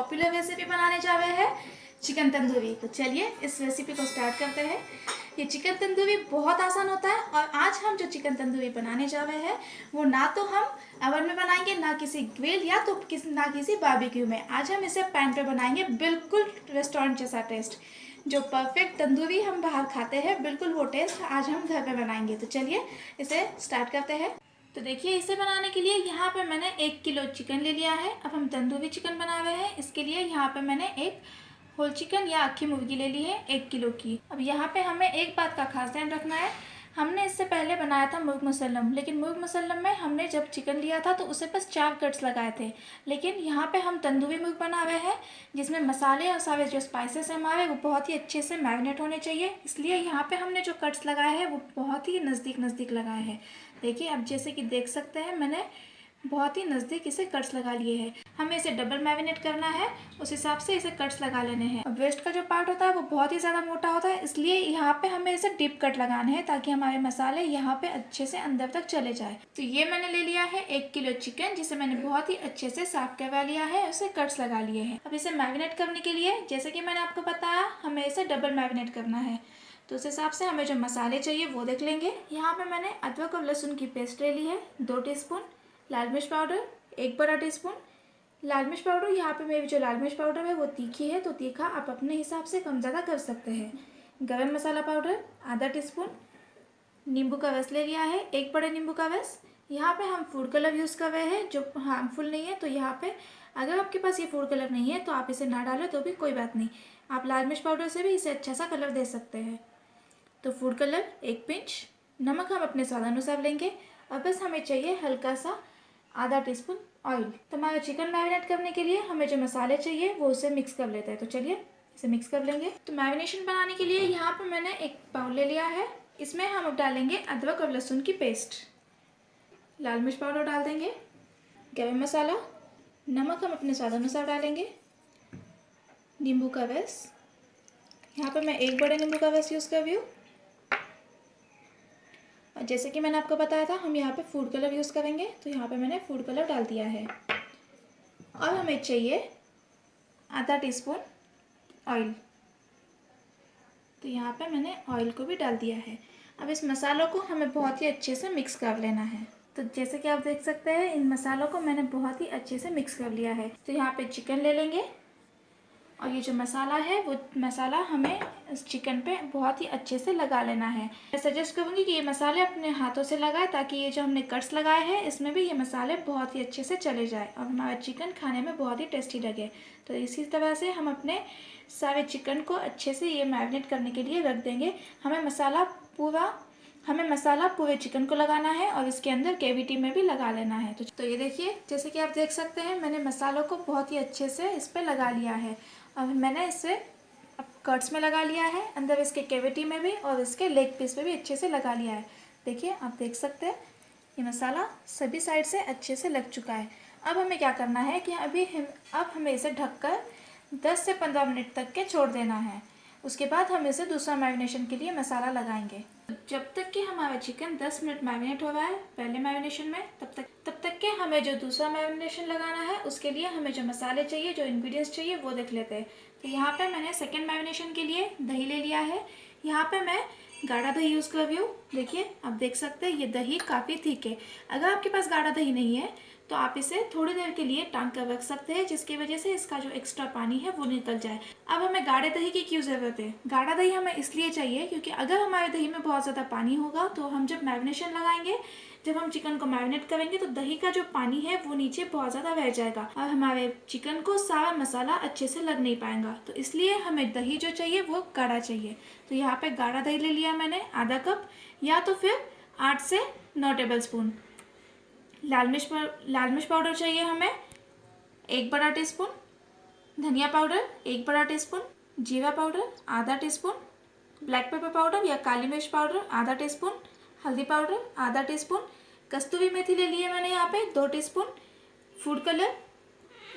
Popular recipe बनाने जा रहे हैं चिकन तंदूरी। तो चलिए इस रेसिपी को स्टार्ट करते हैं। ये चिकन तंदूरी बहुत आसान होता है और आज हम जो चिकन तंदूरी बनाने जा रहे हैं वो ना तो हम ओवन में बनाएंगे, ना किसी ग्रिल या तो ना किसी बारबेक्यू में। आज हम इसे पैन पे बनाएंगे, बिल्कुल रेस्टोरेंट जैसा टेस्ट। जो परफेक्ट तंदूरी हम बाहर खाते हैं, बिल्कुल वो टेस्ट आज हम घर पे बनाएंगे। तो चलिए इसे स्टार्ट करते हैं। तो देखिए, इसे बनाने के लिए यहाँ पे मैंने 1 किलो चिकन ले लिया है। अब हम तंदूरी चिकन बना रहे हैं, इसके लिए यहाँ पे मैंने एक होल चिकन या अक्खी मुर्गी ले ली है 1 किलो की। अब यहाँ पे हमें एक बात का खास ध्यान रखना है, हमने इससे पहले बनाया था मुर्ग मुसल्लम, लेकिन मुर्ग मुसल्लम में हमने जब चिकन लिया था तो उसे बस 4 कट्स लगाए थे। लेकिन यहाँ पे हम तंदूरी मुर्ग बना रहे हैं जिसमें मसाले और सारे जो स्पाइसेस हैं हमारे वो बहुत ही अच्छे से मैरिनेट होने चाहिए, इसलिए यहाँ पे हमने जो कट्स लगाए हैं वो बहुत ही नज़दीक लगाए हैं। देखिए, अब जैसे कि देख सकते हैं मैंने बहुत ही नज़दीक इसे कट्स लगा लिए हैं। हमें इसे डबल मैरिनेट करना है, उस हिसाब से इसे कट्स लगा लेने हैं। अब वेस्ट का जो पार्ट होता है वो बहुत ही ज़्यादा मोटा होता है, इसलिए यहाँ पे हमें इसे डीप कट लगाने हैं ताकि हमारे मसाले यहाँ पे अच्छे से अंदर तक चले जाए। तो ये मैंने ले लिया है 1 किलो चिकन, जिसे मैंने बहुत ही अच्छे से साफ करवा लिया है, उसे कट्स लगा लिए हैं। अब इसे मैरिनेट करने के लिए, जैसे कि मैंने आपको बताया, हमें इसे डबल मैरिनेट करना है। तो उस हिसाब से हमें जो मसाले चाहिए वो देख लेंगे। यहाँ पे मैंने अदरक और लहसुन की पेस्ट ले ली है 2 टीस्पून, लाल मिर्च पाउडर 1 बड़ा टीस्पून। लाल मिर्च पाउडर, यहाँ पे मेरी जो लाल मिर्च पाउडर है वो तीखी है, तो तीखा आप अपने हिसाब से कम ज़्यादा कर सकते हैं। गरम मसाला पाउडर आधा टीस्पून। नींबू का रस ले लिया है 1 बड़े नींबू का रस। यहाँ पे हम फूड कलर यूज़ कर रहे हैं जो हार्मफुल नहीं है, तो यहाँ पे अगर आपके पास ये फूड कलर नहीं है तो आप इसे ना डालें तो भी कोई बात नहीं, आप लाल मिर्च पाउडर से भी इसे अच्छा सा कलर दे सकते हैं। तो फूड कलर 1 पिंच। नमक हम अपने स्वाद अनुसार लेंगे और बस हमें चाहिए हल्का सा आधा टीस्पून ऑयल। तो हमारा चिकन मैरिनेट करने के लिए हमें जो मसाले चाहिए वो उसे मिक्स कर लेते हैं। तो चलिए इसे मिक्स कर लेंगे। तो मैरिनेशन बनाने के लिए यहाँ पर मैंने एक बाउल ले लिया है, इसमें हम अब डालेंगे अदरक और लहसुन की पेस्ट, लाल मिर्च पाउडर डाल देंगे, गरम मसाला, नमक हम अपने स्वाद अनुसार डालेंगे, नींबू का रस, यहाँ पर मैं 1 बड़े नींबू का रस यूज़ कर रही हूँ। और जैसे कि मैंने आपको बताया था हम यहाँ पे फूड कलर यूज़ करेंगे, तो यहाँ पे मैंने फूड कलर डाल दिया है। और हमें चाहिए आधा टीस्पून ऑयल, तो यहाँ पे मैंने ऑयल को भी डाल दिया है। अब इस मसालों को हमें बहुत ही अच्छे से मिक्स कर लेना है। तो जैसे कि आप देख सकते हैं इन मसालों को मैंने बहुत ही अच्छे से मिक्स कर लिया है। तो यहाँ पे चिकन ले लेंगे और ये जो मसाला है वो मसाला हमें इस चिकन पे बहुत ही अच्छे से लगा लेना है। मैं सजेस्ट करूँगी कि ये मसाले अपने हाथों से लगाएं ताकि ये जो हमने कट्स लगाए हैं इसमें भी ये मसाले बहुत ही अच्छे से चले जाए और हमारा चिकन खाने में बहुत ही टेस्टी लगे। तो इसी तरह से हम अपने सारे चिकन को अच्छे से ये मैरिनेट करने के लिए रख देंगे। हमें मसाला पूरे चिकन को लगाना है और इसके अंदर कैविटी में भी लगा लेना है। तो ये देखिए, जैसे कि आप देख सकते हैं मैंने मसालों को बहुत ही अच्छे से इस पर लगा लिया है। अब मैंने इसे अब कट्स में लगा लिया है, अंदर इसके कैविटी में भी और इसके लेग पीस पे भी अच्छे से लगा लिया है। देखिए, आप देख सकते हैं ये मसाला सभी साइड से अच्छे से लग चुका है। अब हमें क्या करना है कि अब हमें इसे ढककर 10 से 15 मिनट तक के छोड़ देना है। उसके बाद हम इसे दूसरा मैरिनेशन के लिए मसाला लगाएंगे। जब तक कि हमारा चिकन 10 मिनट मैरिनेट हो रहा है पहले मैरिनेशन में, तब तक के हमें जो दूसरा मैरिनेशन लगाना है उसके लिए हमें जो मसाले चाहिए, जो इंग्रेडिएंट्स चाहिए वो देख लेते हैं। तो यहाँ पे मैंने सेकेंड मैरिनेशन के लिए दही ले लिया है। यहाँ पे मैं गाढ़ा दही यूज़ कर रही हूँ। देखिए, आप देख सकते हैं ये दही काफ़ी थिक है। अगर आपके पास गाढ़ा दही नहीं है तो आप इसे थोड़ी देर के लिए टांग कर रख सकते हैं, जिसकी वजह से इसका जो एक्स्ट्रा पानी है वो निकल जाए। अब हमें गाढ़े दही की क्यों ज़रूरत है? गाढ़ा दही हमें इसलिए चाहिए क्योंकि अगर हमारे दही में बहुत ज़्यादा पानी होगा तो हम जब मैरिनेशन लगाएंगे, जब हम चिकन को मैरिनेट करेंगे तो दही का जो पानी है वो नीचे बहुत ज़्यादा रह जाएगा और हमारे चिकन को सारा मसाला अच्छे से लग नहीं पाएगा। तो इसलिए हमें दही जो चाहिए वो गाढ़ा चाहिए। तो यहाँ पे गाढ़ा दही ले लिया मैंने आधा कप, या तो फिर 8 से 9 टेबल स्पून। लाल मिर्च पाउडर चाहिए हमें 1 बड़ा टीस्पून, धनिया पाउडर 1 बड़ा टीस्पून, जीरा पाउडर आधा टीस्पून, ब्लैक पेपर पाउडर या काली मिर्च पाउडर आधा टीस्पून, हल्दी पाउडर आधा टीस्पून, कस्तूरी मेथी ले ली है मैंने यहाँ पे 2 टीस्पून, फूड कलर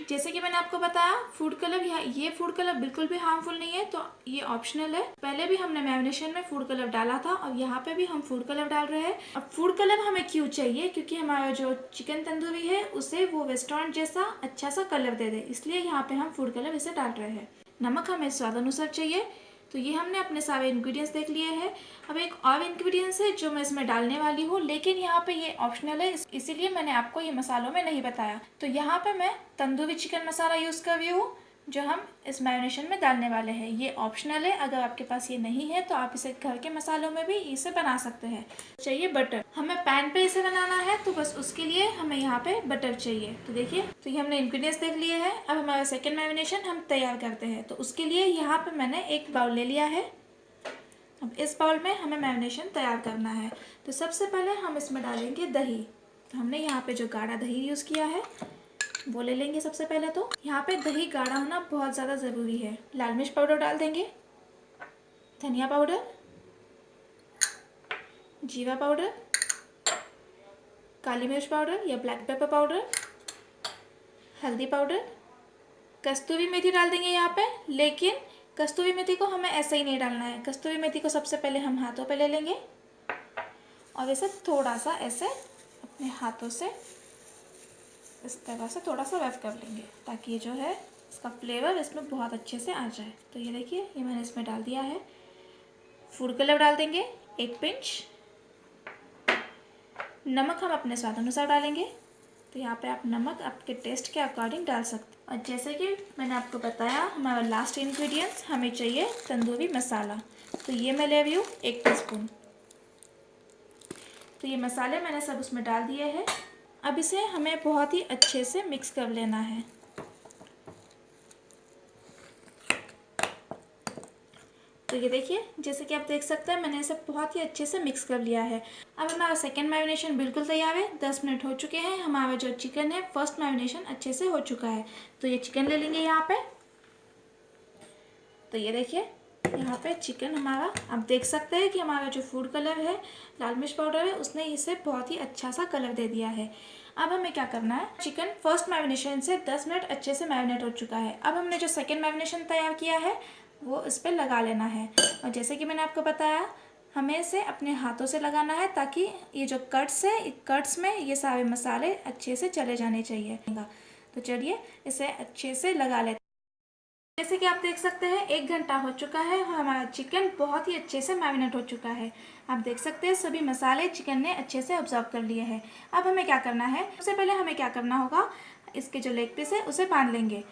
जैसे कि मैंने आपको बताया फूड कलर, ये फूड कलर बिल्कुल भी हार्मफुल नहीं है, तो ये ऑप्शनल है। पहले भी हमने मैरिनेशन में फूड कलर डाला था और यहाँ पे भी हम फूड कलर डाल रहे हैं। अब फूड कलर हमें क्यों चाहिए? क्योंकि हमारा जो चिकन तंदूरी है उसे वो रेस्टोरेंट जैसा अच्छा सा कलर दे दे, इसलिए यहाँ पे हम फूड कलर इसे डाल रहे हैं। नमक हमें स्वाद अनुसार चाहिए। तो ये हमने अपने सारे इंग्रेडिएंट्स देख लिए हैं। अब एक और इंग्रेडिएंट्स है जो मैं इसमें डालने वाली हूँ, लेकिन यहाँ पे ये ऑप्शनल है, इसीलिए मैंने आपको ये मसालों में नहीं बताया। तो यहाँ पे मैं तंदूरी चिकन मसाला यूज़ कर रही हूँ जो हम इस मैरिनेशन में डालने वाले हैं। ये ऑप्शनल है, अगर आपके पास ये नहीं है तो आप इसे घर के मसालों में भी इसे बना सकते हैं। चाहिए बटर, हमें पैन पे इसे बनाना है, तो बस उसके लिए हमें यहाँ पे बटर चाहिए। तो देखिए, तो ये हमने इंग्रेडिएंट्स देख लिए हैं। अब हमारा सेकेंड मैरिनेशन हम तैयार करते हैं। तो उसके लिए यहाँ पे मैंने एक बाउल ले लिया है। अब इस बाउल में हमें मैरिनेशन तैयार करना है। तो सबसे पहले हम इसमें डालेंगे दही। तो हमने यहाँ पे जो गाढ़ा दही यूज़ किया है वो ले लेंगे। सबसे पहले तो यहाँ पे दही गाढ़ा होना बहुत ज़्यादा ज़रूरी है। लाल मिर्च पाउडर डाल देंगे, धनिया पाउडर, जीरा पाउडर, काली मिर्च पाउडर या ब्लैक पेपर पाउडर, हल्दी पाउडर, कस्तूरी मेथी डाल देंगे यहाँ पे। लेकिन कस्तूरी मेथी को हमें ऐसे ही नहीं डालना है। कस्तूरी मेथी को सबसे पहले हम हाथों पे ले लेंगे और इसे थोड़ा सा ऐसे अपने हाथों से इस तरह से थोड़ा सा रब कर लेंगे, ताकि ये जो है इसका फ्लेवर इसमें बहुत अच्छे से आ जाए। तो ये देखिए, ये मैंने इसमें डाल दिया है। फूड कलर डाल देंगे 1 पिंच। नमक हम अपने स्वाद अनुसार डालेंगे। तो यहाँ पे आप नमक आपके टेस्ट के अकॉर्डिंग डाल सकते हैं। और जैसे कि मैंने आपको बताया, हमारा लास्ट इंग्रेडिएंट्स हमें चाहिए तंदूरी मसाला। तो ये मैं ले रही हूँ 1 टीस्पून। तो ये मसाले मैंने सब उसमें डाल दिए हैं। अब इसे हमें बहुत ही अच्छे से मिक्स कर लेना है। तो ये देखिए, जैसे कि आप देख सकते हैं मैंने इसे बहुत ही अच्छे से मिक्स कर लिया है। अब हमारा सेकेंड मैरिनेशन बिल्कुल तैयार है। 10 मिनट हो चुके हैं। हमारा जो चिकन है फर्स्ट मैरिनेशन अच्छे से हो चुका है। तो ये चिकन ले लेंगे यहाँ पे। तो ये देखिए, यहाँ पे चिकन हमारा, आप देख सकते हैं कि हमारा जो फूड कलर है, लाल मिर्च पाउडर है, उसने इसे बहुत ही अच्छा सा कलर दे दिया है। अब हमें क्या करना है, चिकन फर्स्ट मैरिनेशन से 10 मिनट अच्छे से मैरिनेट हो चुका है। अब हमने जो सेकेंड मैरिनेशन तैयार किया है वो इस पर लगा लेना है। और जैसे कि मैंने आपको बताया, हमें इसे अपने हाथों से लगाना है, ताकि ये जो कट्स है, कट्स में ये सारे मसाले अच्छे से चले जाने चाहिए। तो चलिए इसे अच्छे से लगा लेते हैं। जैसे कि आप देख सकते हैं 1 घंटा हो चुका है और हमारा चिकन बहुत ही अच्छे से मैरिनेट हो चुका है। आप देख सकते हैं सभी मसाले चिकन ने अच्छे से ऑब्जर्व कर लिए हैं। अब हमें क्या करना है, सबसे पहले हमें क्या करना होगा, इसके जो लेग पीस है उसे बांध लेंगे।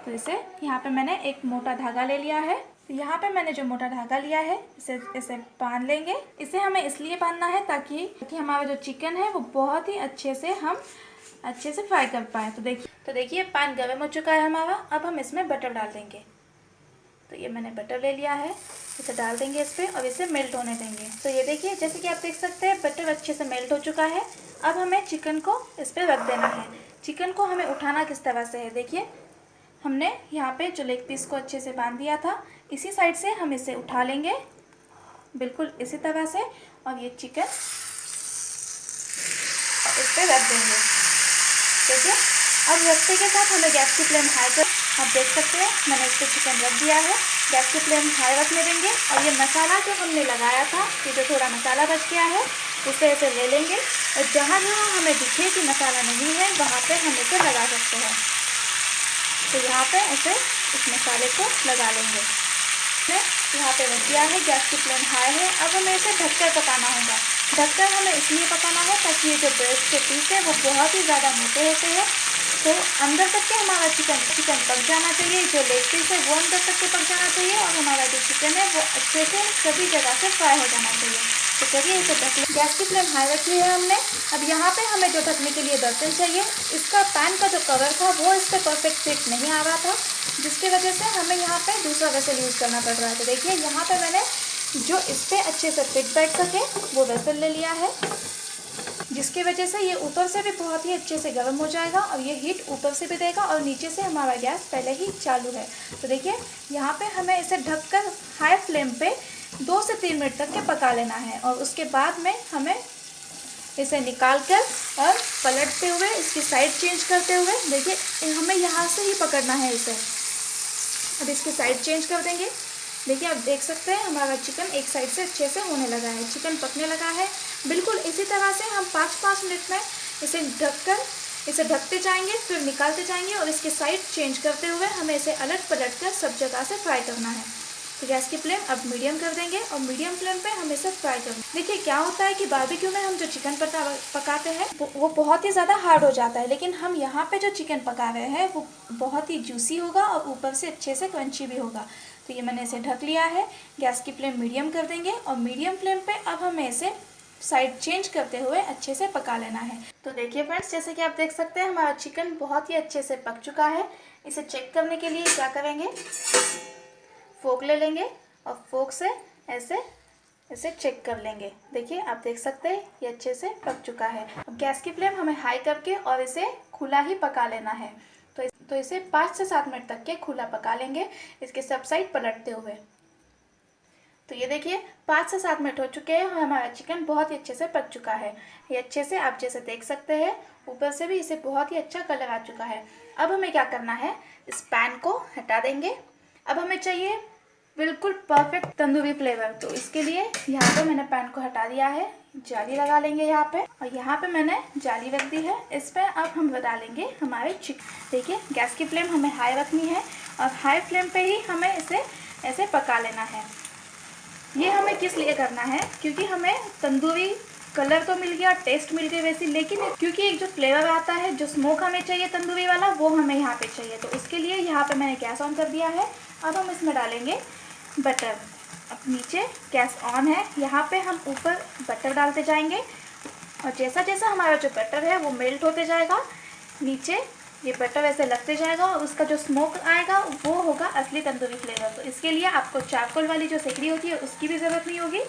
तो इसे यहाँ पे मैंने एक मोटा धागा ले लिया है। तो यहाँ पे मैंने जो मोटा धागा लिया है इसे बांध लेंगे। इसे हमें इसलिए बांधना है ताकि हमारा जो चिकन है वो बहुत ही अच्छे से फ्राई कर पाए। तो देखिए पैन गर्म हो चुका है हमारा। अब हम इसमें बटर डाल देंगे। तो ये मैंने बटर ले लिया है, इसे डाल देंगे इस पर और इसे मेल्ट होने देंगे। तो ये देखिए, जैसे कि आप देख सकते हैं बटर अच्छे से मेल्ट हो चुका है। अब हमें चिकन को इस पर रख देना है। चिकन को हमें उठाना किस तरह से है, देखिए हमने यहाँ पे जो लेग पीस को अच्छे से बांध दिया था, इसी साइड से हम इसे उठा लेंगे बिल्कुल इसी तरह से, और ये चिकन इस पर रख देंगे। देखिए, अब रखते के साथ हमें गैस की फ्लेम हाई कर, आप देख सकते हैं मैंने इस पर चिकन रख दिया है। गैस की फ्लेम हाई रखने देंगे और ये मसाला जो हमने लगाया था, ये जो थोड़ा मसाला बच गया है, इसे ऐसे ले लेंगे और जहाँ जहाँ हमें दिखे कि मसाला नहीं है वहाँ पे हम इसे लगा सकते हैं। तो यहाँ पे ऐसे इस मसाले को लगा लेंगे। यहाँ पे रख दिया है, गैस की फ्लेम हाई है। अब हमें इसे ढककर पकाना होगा। ढककर हमें इसलिए पकाना है ताकि ये जो ब्रेस्ट के पीस है वो बहुत ही ज़्यादा मोटे होते हैं, तो अंदर तक के हमारा चिकन पक जाना चाहिए। जो लेग पीस है वो अंदर तक के पक जाना चाहिए और हमारा जो चिकन है वो अच्छे से सभी जगह से फ्राई हो जाना चाहिए। तो चलिए इसे ढक, गैस की फ्लेम हाई रखी है हमने। अब यहाँ पे हमें जो ढकने के लिए बर्तन चाहिए, इसका पैन का जो कवर था वो इस पर परफेक्ट फिट नहीं आ रहा था, जिसकी वजह से हमें यहाँ पे दूसरा वेसल यूज़ करना पड़ रहा है। तो देखिए यहाँ पे मैंने जो इस पर अच्छे से फिट बैठ सके वो वेसल ले लिया है, जिसकी वजह से ये ऊपर से भी बहुत ही अच्छे से गर्म हो जाएगा और ये हीट ऊपर से भी देगा और नीचे से हमारा गैस पहले ही चालू है। तो देखिए यहाँ पे हमें इसे ढककर हाई फ्लेम पे 2 से 3 मिनट तक के पका लेना है और उसके बाद में हमें इसे निकाल कर और पलटते हुए इसकी साइड चेंज करते हुए, देखिए हमें यहाँ से ही पकड़ना है इसे। अब इसकी साइड चेंज कर देंगे। देखिए आप देख सकते हैं हमारा चिकन एक साइड से अच्छे से होने लगा है, चिकन पकने लगा है। बिल्कुल इसी तरह से हम 5-5 मिनट में इसे ढकते जाएंगे, फिर निकालते जाएंगे और इसकी साइड चेंज करते हुए हमें इसे अलट पलट कर सब जगह से फ्राई करना है। तो गैस की फ्लेम अब मीडियम कर देंगे और मीडियम फ्लेम पे हम इसे फ्राई करेंगे। देखिए क्या होता है कि बारबेक्यू में हम जो चिकन पकाते हैं वो बहुत ही ज़्यादा हार्ड हो जाता है, लेकिन हम यहाँ पे जो चिकन पका रहे हैं वो बहुत ही जूसी होगा और ऊपर से अच्छे से क्रंची भी होगा। तो ये मैंने इसे ढक लिया है। गैस की फ्लेम मीडियम कर देंगे और मीडियम फ्लेम पे अब हमें इसे साइड चेंज करते हुए अच्छे से पका लेना है। तो देखिए फ्रेंड्स, जैसे कि आप देख सकते हैं हमारा चिकन बहुत ही अच्छे से पक चुका है। इसे चेक करने के लिए क्या करेंगे, फोक ले लेंगे और फोक से ऐसे इसे चेक कर लेंगे। देखिए आप देख सकते हैं ये अच्छे से पक चुका है। अब गैस की फ्लेम हमें हाई करके और इसे खुला ही पका लेना है। तो इसे 5 से 7 मिनट तक के खुला पका लेंगे, इसके सब साइड पलटते हुए। तो ये देखिए 5 से 7 मिनट हो चुके हैं और हमारा चिकन बहुत ही अच्छे से पक चुका है। ये अच्छे से आप जैसे देख सकते हैं ऊपर से भी इसे बहुत ही अच्छा कलर आ चुका है। अब हमें क्या करना है, इस पैन को हटा देंगे। अब हमें चाहिए बिल्कुल परफेक्ट तंदूरी फ्लेवर। तो इसके लिए यहाँ पे मैंने पैन को हटा दिया है, जाली लगा लेंगे यहाँ पे, और यहाँ पे मैंने जाली रख दी है। इस पर अब हम डालेंगे हमारे चिकन। देखिए गैस की फ्लेम हमें हाई रखनी है और हाई फ्लेम पे ही हमें इसे ऐसे पका लेना है। ये हमें किस लिए करना है, क्योंकि हमें तंदूरी कलर तो मिल गया, टेस्ट मिल गई वैसी, लेकिन क्योंकि एक जो फ्लेवर आता है, जो स्मोक हमें चाहिए तंदूरी वाला, वो हमें यहाँ पे चाहिए। तो इसके लिए यहाँ पे मैंने गैस ऑन कर दिया है। अब हम इसमें डालेंगे बटर। अब नीचे गैस ऑन है, यहाँ पे हम ऊपर बटर डालते जाएंगे और जैसा जैसा हमारा जो बटर है वो मेल्ट होते जाएगा, नीचे ये बटर ऐसे लगते जाएगा और उसका जो स्मोक आएगा वो होगा असली तंदूरी फ्लेवर। तो इसके लिए आपको चारकोल वाली जो सेकड़ी होती है उसकी भी ज़रूरत नहीं होगी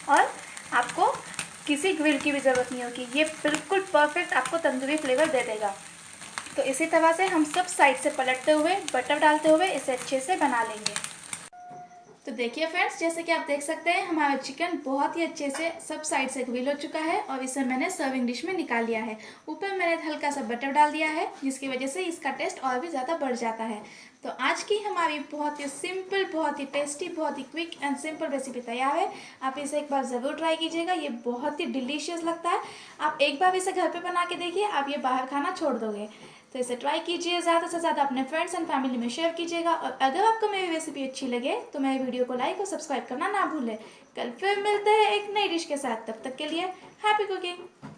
और आपको किसी ग्रिल की भी ज़रूरत नहीं होगी। ये बिल्कुल परफेक्ट आपको तंदूरी फ्लेवर दे देगा। तो इसी तरह से हम सब साइड से पलटते हुए बटर डालते हुए इसे अच्छे से बना लेंगे। तो देखिए फ्रेंड्स, जैसे कि आप देख सकते हैं हमारा चिकन बहुत ही अच्छे से सब साइड से ग्रिल हो चुका है और इसे मैंने सर्विंग डिश में निकाल लिया है। ऊपर मैंने हल्का सा बटर डाल दिया है जिसकी वजह से इसका टेस्ट और भी ज़्यादा बढ़ जाता है। तो आज की हमारी बहुत ही सिंपल, बहुत ही टेस्टी, बहुत ही क्विक एंड सिंपल रेसिपी तैयार है। आप इसे एक बार ज़रूर ट्राई कीजिएगा, ये बहुत ही डिलीशियस लगता है। आप एक बार इसे घर पे बना के देखिए, आप ये बाहर खाना छोड़ दोगे। तो इसे ट्राई कीजिए, ज़्यादा से ज़्यादा अपने फ्रेंड्स एंड फैमिली में शेयर कीजिएगा और अगर आपको मेरी रेसिपी अच्छी लगे तो मेरे वीडियो को लाइक और सब्सक्राइब करना ना भूलें। कल फिर मिलते हैं एक नई डिश के साथ, तब तक के लिए हैप्पी कुकिंग।